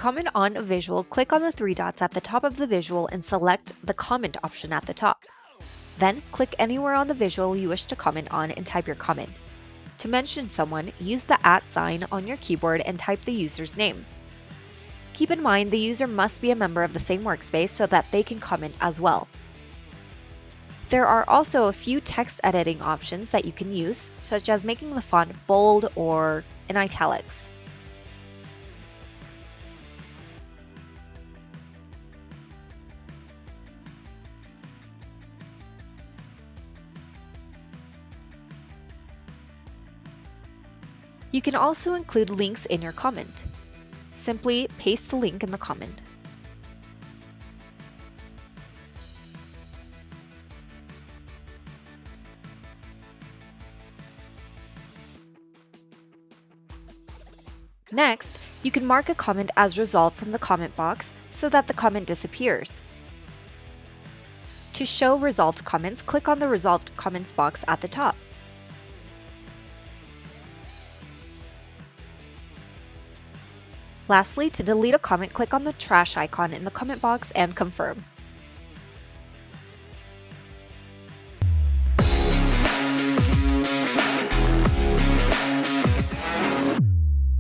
comment on a visual, click on the three dots at the top of the visual and select the comment option at the top. Then click anywhere on the visual you wish to comment on and type your comment. To mention someone, use the @ sign on your keyboard and type the user's name. Keep in mind the user must be a member of the same workspace so that they can comment as well. There are also a few text editing options that you can use, such as making the font bold or in italics. You can also include links in your comment. Simply paste the link in the comment. Next, you can mark a comment as resolved from the comment box so that the comment disappears. To show resolved comments, click on the Resolved Comments box at the top. Lastly, to delete a comment, click on the trash icon in the comment box and confirm.